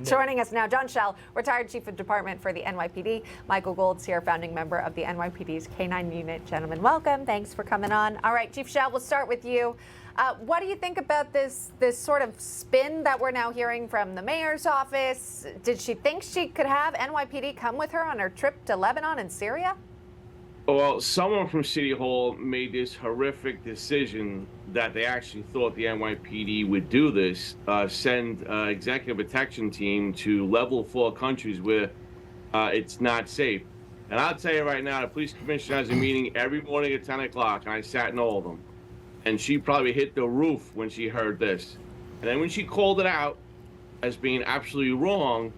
Joining us now, John Schell, retired chief of department for the NYPD. Michael Gould's here, founding member of the NYPD's K-9 unit. Gentlemen, welcome. Thanks for coming on. All right, Chief Schell, we'll start with you. What do you think about this sort of spin that we're now hearing from the mayor's office? Did she think she could have NYPD come with her on her trip to Lebanon and Syria? Well, someone from City Hall made this horrific decision that they actually thought the NYPD would do this, send executive protection team to level 4 countries where it's not safe. And I'll tell you right now, the police commissioner has a meeting every morning at 10 o'clock, and I sat in all of them. And she probably hit the roof when she heard this. And then when she called it out as being absolutely wrong,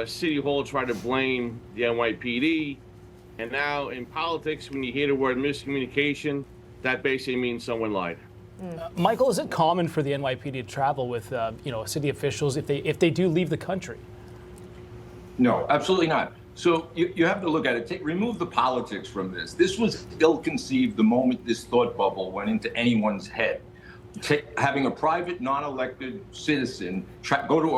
City Hall tried to blame the NYPD. And now in politics, when you hear the word miscommunication, that basically means someone lied. Michael, is it common for the NYPD to travel with, city officials if they do leave the country? No, absolutely not. So you have to look at it. Remove the politics from this. This was ill-conceived the moment this thought bubble went into anyone's head. Having a private, non-elected citizen go to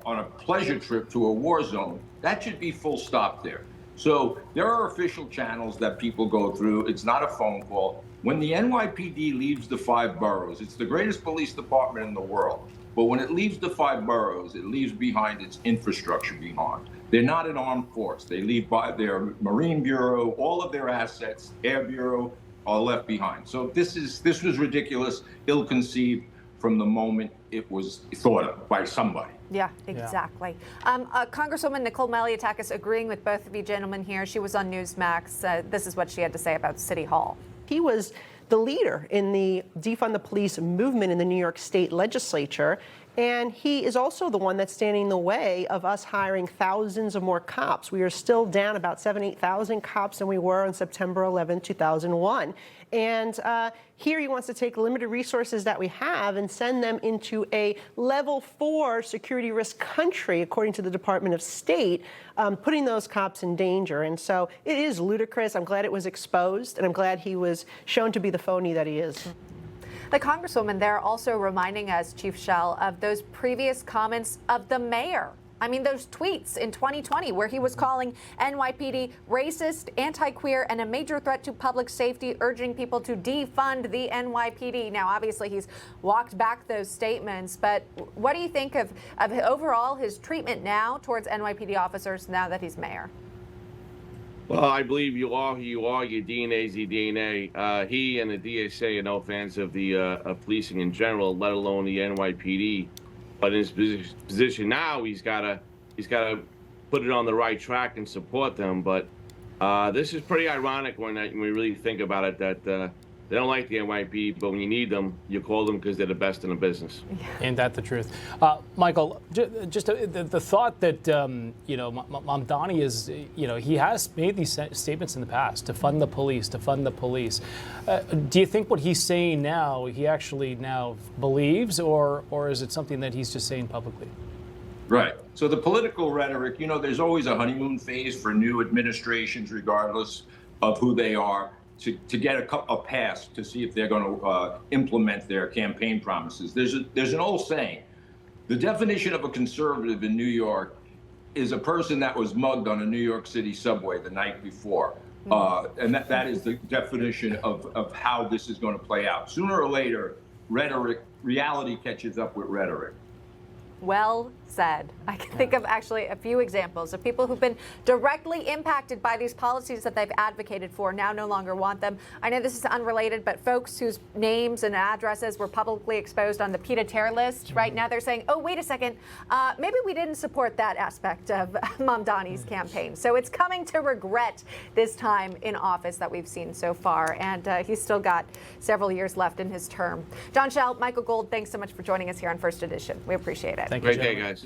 on a pleasure trip to a war zone, that should be full stop there. So there are official channels that people go through. It's not a phone call. When the NYPD leaves the 5 boroughs, it's the greatest police department in the world. But when it leaves the 5 boroughs, it leaves behind its infrastructure behind. They're not an armed force. They leave by their Marine Bureau, all of their assets, Air Bureau are left behind. So this was ridiculous, ill-conceived from the moment it was thought of by somebody. Yeah, exactly. Congresswoman Nicole Malliotakis agreeing with both of you gentlemen here. She was on NewsMax. This is what she had to say about City Hall. He was the leader in the defund the police movement in the New York State legislature. And he is also the one that's standing in the way of us hiring thousands of more cops. We are still down about 8,000 cops than we were on September 11, 2001. And here he wants to take limited resources that we have and send them into a level 4 security risk country, according to the Department of State, putting those cops in danger. And so it is ludicrous. I'm glad it was exposed, and I'm glad he was shown to be the phony that he is. The Congresswoman there also reminding us, Chief Schell, of those previous comments of the mayor. I mean, those tweets in 2020 where he was calling NYPD racist, anti-queer, and a major threat to public safety, urging people to defund the NYPD. Now, obviously, he's walked back those statements, but what do you think of overall his treatment now towards NYPD officers now that he's mayor? Well, I believe you are who you are. Your DNA is your DNA. He and the DSA are no fans of the policing in general, let alone the NYPD. But in his position now, he's got to put it on the right track and support them. But this is pretty ironic when we really think about it, that they don't like the NYPD, but when you need them, you call them because they're the best in the business. Ain't that the truth? Michael, just the thought that, Mamdani is, he has made these statements in the past to fund the police, do you think what he's saying now, he actually now believes, or is it something that he's just saying publicly? Right. So the political rhetoric, there's always a honeymoon phase for new administrations, regardless of who they are, to get a pass to see if they're going to implement their campaign promises. There's an old saying: the definition of a conservative in New York is a person that was mugged on a New York City subway the night before. And that is the definition of how this is going to play out. Sooner or later, reality catches up with rhetoric. Well said. I can think of actually a few examples of people who've been directly impacted by these policies that they've advocated for now no longer want them. I know this is unrelated, but folks whose names and addresses were publicly exposed on the PETA tear list, right now they're saying, oh, wait a second, maybe we didn't support that aspect of Mamdani's campaign. So it's coming to regret this time in office that we've seen so far. And he's still got several years left in his term. John Schell, Michael Gould, thanks so much for joining us here on First Edition. We appreciate it. Thank you, Great day, guys.